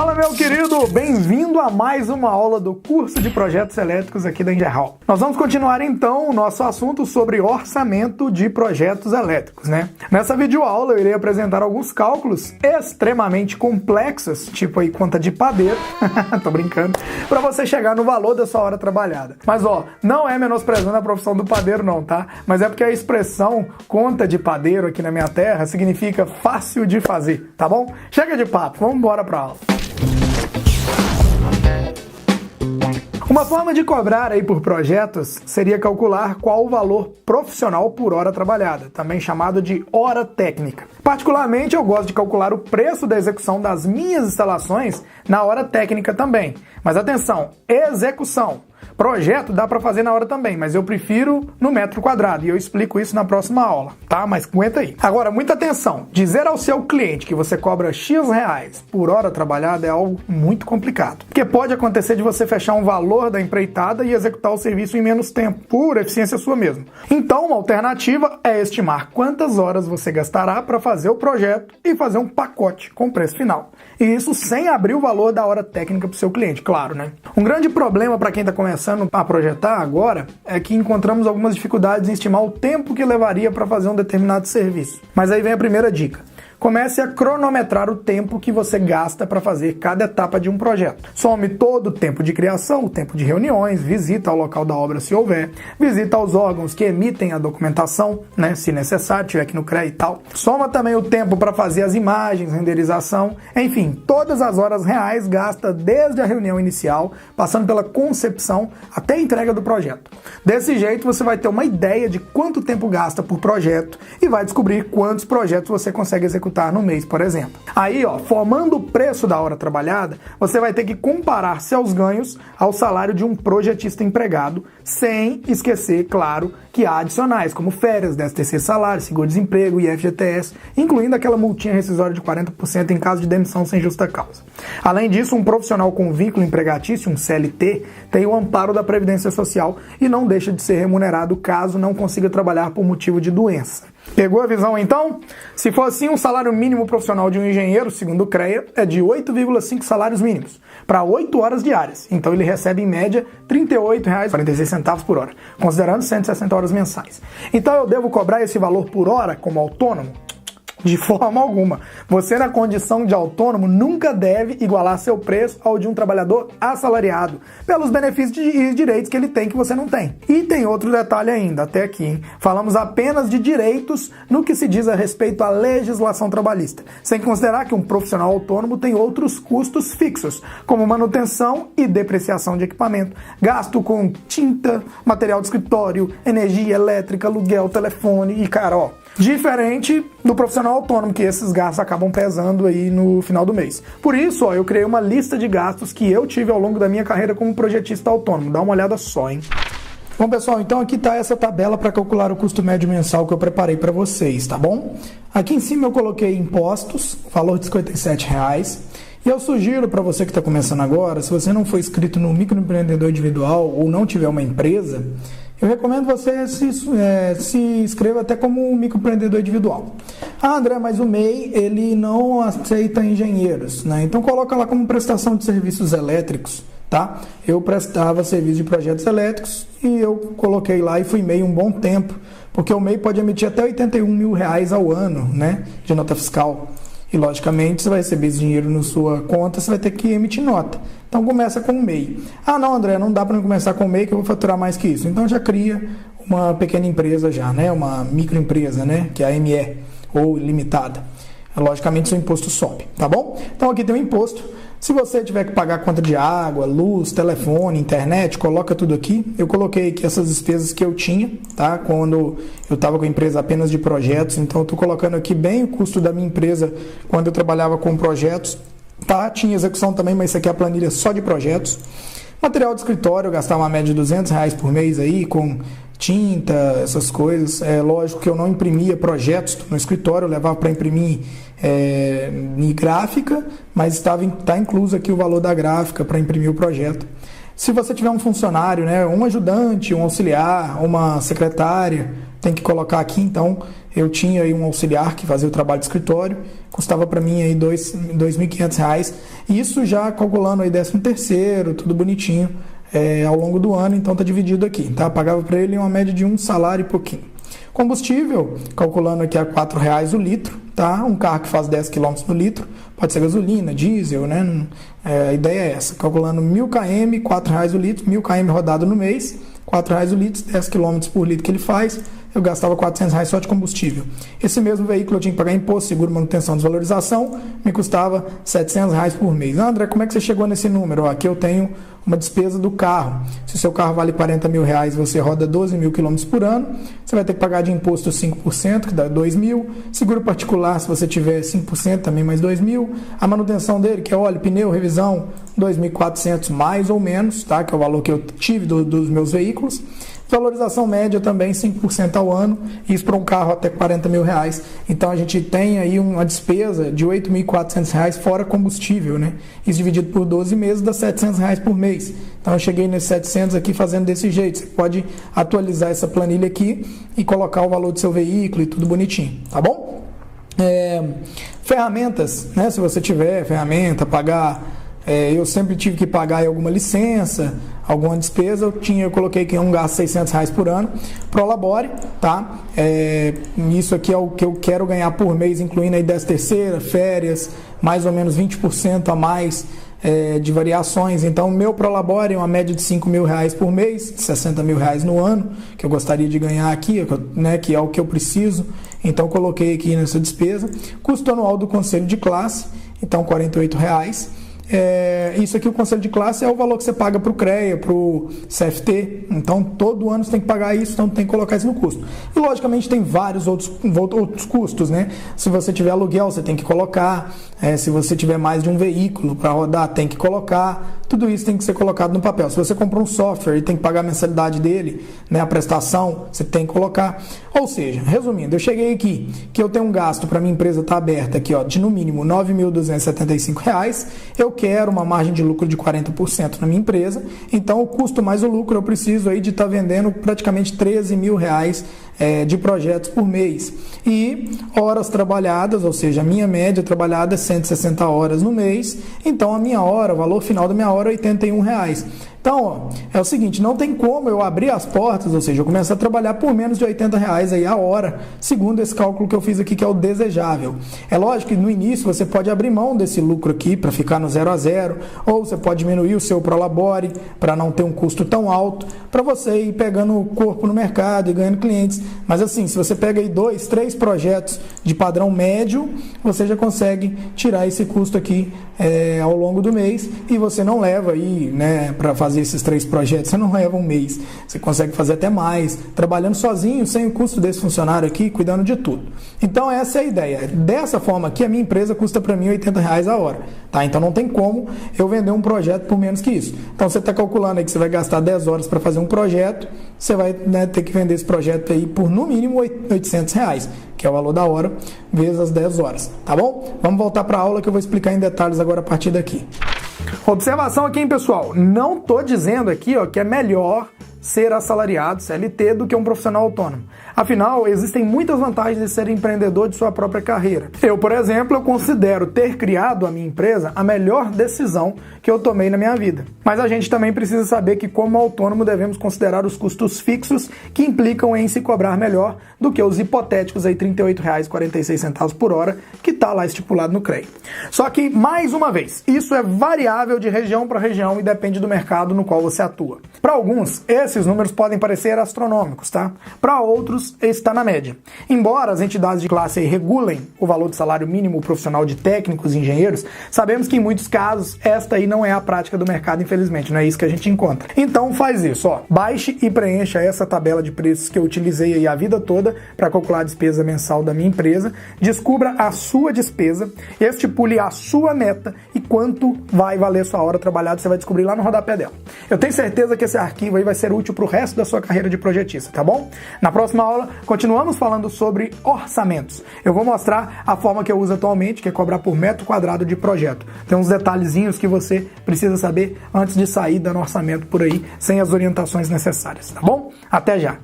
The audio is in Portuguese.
Fala, meu querido! Bem-vindo a mais uma aula do curso de projetos elétricos aqui da Engerhall. Nós vamos continuar então o nosso assunto sobre orçamento de projetos elétricos, né? Nessa videoaula eu irei apresentar alguns cálculos extremamente complexos, tipo aí conta de padeiro, tô brincando, para você chegar no valor da sua hora trabalhada. Mas ó, não é menosprezando a profissão do padeiro não, tá? Mas é porque a expressão conta de padeiro aqui na minha terra significa fácil de fazer, tá bom? Chega de papo, vamos embora pra aula. Uma forma de cobrar aí por projetos seria calcular qual o valor profissional por hora trabalhada, também chamado de hora técnica. Particularmente, eu gosto de calcular o preço da execução das minhas instalações na hora técnica também. Mas atenção, execução. Projeto dá para fazer na hora também, mas eu prefiro no metro quadrado e eu explico isso na próxima aula, tá? Mas aguenta aí. Agora, muita atenção. Dizer ao seu cliente que você cobra X reais por hora trabalhada é algo muito complicado. Porque pode acontecer de você fechar um valor da empreitada e executar o serviço em menos tempo, por eficiência sua mesmo. Então, uma alternativa é estimar quantas horas você gastará para fazer o projeto e fazer um pacote com preço final. E isso sem abrir o valor da hora técnica para o seu cliente, claro, né? Um grande problema para quem está começando a projetar agora é que encontramos algumas dificuldades em estimar o tempo que levaria para fazer um determinado serviço. Mas aí vem a primeira dica. Comece a cronometrar o tempo que você gasta para fazer cada etapa de um projeto. Some todo o tempo de criação, o tempo de reuniões, visita ao local da obra se houver, visita aos órgãos que emitem a documentação, né, se necessário, tiver aqui no CREA e tal. Soma também o tempo para fazer as imagens, renderização, enfim, todas as horas reais gasta desde a reunião inicial, passando pela concepção até a entrega do projeto. Desse jeito você vai ter uma ideia de quanto tempo gasta por projeto e vai descobrir quantos projetos você consegue executar no mês, por exemplo. Aí, ó, formando o preço da hora trabalhada, você vai ter que comparar seus ganhos ao salário de um projetista empregado, sem esquecer, claro, que há adicionais, como férias, 13º salário, seguro-desemprego e FGTS, incluindo aquela multinha rescisória de 40% em caso de demissão sem justa causa. Além disso, um profissional com vínculo empregatício, um CLT, tem o amparo da Previdência Social e não deixa de ser remunerado caso não consiga trabalhar por motivo de doença. Pegou a visão então? Se for assim, um salário mínimo profissional de um engenheiro, segundo o CREA, é de 8,5 salários mínimos, para 8 horas diárias. Então ele recebe em média R$ 38,46 por hora, considerando 160 horas mensais. Então eu devo cobrar esse valor por hora como autônomo? De forma alguma. Você, na condição de autônomo, nunca deve igualar seu preço ao de um trabalhador assalariado, pelos benefícios e direitos que ele tem que você não tem. E tem outro detalhe ainda, até aqui, hein? Falamos apenas de direitos no que se diz a respeito à legislação trabalhista, sem considerar que um profissional autônomo tem outros custos fixos, como manutenção e depreciação de equipamento, gasto com tinta, material de escritório, energia elétrica, aluguel, telefone e, cara, ó, diferente do profissional autônomo, que esses gastos acabam pesando aí no final do mês. Por isso, ó, eu criei uma lista de gastos que eu tive ao longo da minha carreira como projetista autônomo. Dá uma olhada só, hein? Bom, pessoal, então aqui está essa tabela para calcular o custo médio mensal que eu preparei para vocês, tá bom? Aqui em cima eu coloquei impostos, valor de R$ 57,00. E eu sugiro para você que está começando agora, se você não for inscrito no microempreendedor individual ou não tiver uma empresa, eu recomendo você se inscreva até como microempreendedor individual. Ah, André, mas o MEI, ele não aceita engenheiros, né? Então coloca lá como prestação de serviços elétricos, tá? Eu prestava serviço de projetos elétricos e eu coloquei lá e fui MEI um bom tempo, porque o MEI pode emitir até R$ 81.000 ao ano, né, de nota fiscal. E, logicamente, você vai receber esse dinheiro na sua conta, você vai ter que emitir nota. Então, começa com o MEI. Ah, não, André, não dá para começar com o MEI que eu vou faturar mais que isso. Então, já cria uma pequena empresa já, né? Uma microempresa, né? Que é a ME, ou limitada. Logicamente, seu imposto sobe, tá bom? Então, aqui tem o imposto. Se você tiver que pagar conta de água, luz, telefone, internet, coloca tudo aqui. Eu coloquei aqui essas despesas que eu tinha, tá? Quando eu estava com a empresa apenas de projetos. Então, eu estou colocando aqui bem o custo da minha empresa quando eu trabalhava com projetos. Tá? Tinha execução também, mas isso aqui é a planilha só de projetos. Material de escritório, eu gastava uma média de R$ 200 por mês aí, com tinta, essas coisas. É lógico que eu não imprimia projetos no escritório, eu levava para imprimir em gráfica, mas está incluso aqui o valor da gráfica para imprimir o projeto. Se você tiver um funcionário, né, um ajudante, um auxiliar, uma secretária, tem que colocar aqui, então eu tinha aí um auxiliar que fazia o trabalho de escritório, custava para mim aí R$ 2.500, isso já calculando aí 13º, tudo bonitinho, ao longo do ano, então tá dividido aqui, tá? Pagava para ele uma média de um salário e pouquinho. Combustível, calculando aqui a R$ 4,00 o litro, tá? Um carro que faz 10 km no litro, pode ser gasolina, diesel, né? A ideia é essa, calculando 1.000 km, R$ 4,00 o litro, 1.000 km rodado no mês, R$ 4,00 o litro, 10 km por litro que ele faz, eu gastava R$ 400 só de combustível. Esse mesmo veículo eu tinha que pagar imposto, seguro, manutenção, desvalorização, me custava R$ 700 por mês. André, como é que você chegou nesse número? Aqui eu tenho uma despesa do carro. Se o seu carro vale R$ 40.000 e você roda 12.000 km por ano, você vai ter que pagar de imposto 5%, que dá 2.000. Seguro particular, se você tiver 5%, também mais 2.000. A manutenção dele, que é óleo, pneu, revisão, 2.400 mais ou menos, tá? Que é o valor que eu tive dos meus veículos. Valorização média também 5% ao ano, isso para um carro até R$ 40.000. Então a gente tem aí uma despesa de R$ 8.400 fora combustível, né? Isso dividido por 12 meses dá R$ 700 por mês. Então eu cheguei nesses 700 aqui fazendo desse jeito. Você pode atualizar essa planilha aqui e colocar o valor do seu veículo e tudo bonitinho, tá bom? Ferramentas, né? Se você tiver ferramenta, pagar... eu sempre tive que pagar alguma licença, alguma despesa, eu coloquei aqui um gasto de R$ 600 por ano, Prolabore, tá? Isso aqui é o que eu quero ganhar por mês, incluindo aí 13ª, férias, mais ou menos 20% a mais de variações. Então, o meu Prolabore é uma média de R$ 5.000 por mês, R$ 60.000 no ano, que eu gostaria de ganhar aqui, né, que é o que eu preciso. Então, coloquei aqui nessa despesa. Custo anual do conselho de classe, então R$ 48. Isso aqui, o conselho de classe, é o valor que você paga para o CREA, para o CFT. Então, todo ano você tem que pagar isso, então tem que colocar isso no custo. E, logicamente, tem vários outros custos, né? Se você tiver aluguel, você tem que colocar. Se você tiver mais de um veículo para rodar, tem que colocar. Tudo isso tem que ser colocado no papel. Se você comprou um software e tem que pagar a mensalidade dele, né, a prestação, você tem que colocar. Ou seja, resumindo, eu cheguei aqui, que eu tenho um gasto para minha empresa estar aberta aqui, ó, de no mínimo R$ 9.275. Eu quero uma margem de lucro de 40% na minha empresa, então o custo mais o lucro eu preciso aí de estar vendendo praticamente R$ 13.000 de projetos por mês. E horas trabalhadas, ou seja, a minha média trabalhada é 160 horas no mês, então a minha hora, o valor final da minha hora é R$ 81. Então, ó, é o seguinte, não tem como eu abrir as portas, ou seja, eu começo a trabalhar por menos de R$ 80 aí a hora, segundo esse cálculo que eu fiz aqui, que é o desejável. É lógico que no início você pode abrir mão desse lucro aqui para ficar no 0 a 0, ou você pode diminuir o seu Prolabore para não ter um custo tão alto, para você ir pegando o corpo no mercado e ganhando clientes. Mas assim, se você pega aí 2, 3 projetos de padrão médio, você já consegue tirar esse custo aqui ao longo do mês, e você não leva aí, né, para fazer esses 3 projetos, você não leva um mês, você consegue fazer até mais, trabalhando sozinho, sem o custo desse funcionário aqui, cuidando de tudo. Então essa é a ideia. Dessa forma aqui, a minha empresa custa para mim R$ 80 a hora, tá? Então não tem como eu vender um projeto por menos que isso. Então você está calculando aí que você vai gastar 10 horas para fazer um projeto, você vai, né, ter que vender esse projeto aí por no mínimo R$ 800, que é o valor da hora, vezes as 10 horas, tá bom? Vamos voltar para a aula que eu vou explicar em detalhes agora a partir daqui. Observação aqui, hein, pessoal? Não tô dizendo aqui, ó, que é melhor ser assalariado, CLT, do que um profissional autônomo. Afinal, existem muitas vantagens de ser empreendedor de sua própria carreira. Eu, por exemplo, eu considero ter criado a minha empresa a melhor decisão que eu tomei na minha vida. Mas a gente também precisa saber que, como autônomo, devemos considerar os custos fixos que implicam em se cobrar melhor do que os hipotéticos aí R$ 38,46 por hora que está lá estipulado no CREA. Só que, mais uma vez, isso é variável de região para região e depende do mercado no qual você atua. Para alguns, esses números podem parecer astronômicos, tá? Para outros, está na média. Embora as entidades de classe aí regulem o valor do salário mínimo profissional de técnicos e engenheiros, sabemos que em muitos casos esta aí não é a prática do mercado, infelizmente, não é isso que a gente encontra. Então faz isso, ó, baixe e preencha essa tabela de preços que eu utilizei aí a vida toda para calcular a despesa mensal da minha empresa, descubra a sua despesa, estipule a sua meta e quanto vai valer sua hora trabalhada, você vai descobrir lá no rodapé dela. Eu tenho certeza que esse arquivo aí vai ser útil para o resto da sua carreira de projetista, tá bom? Na próxima aula, continuamos falando sobre orçamentos. Eu vou mostrar a forma que eu uso atualmente, que é cobrar por metro quadrado de projeto. Tem uns detalhezinhos que você precisa saber antes de sair dando orçamento por aí, sem as orientações necessárias, tá bom? Até já!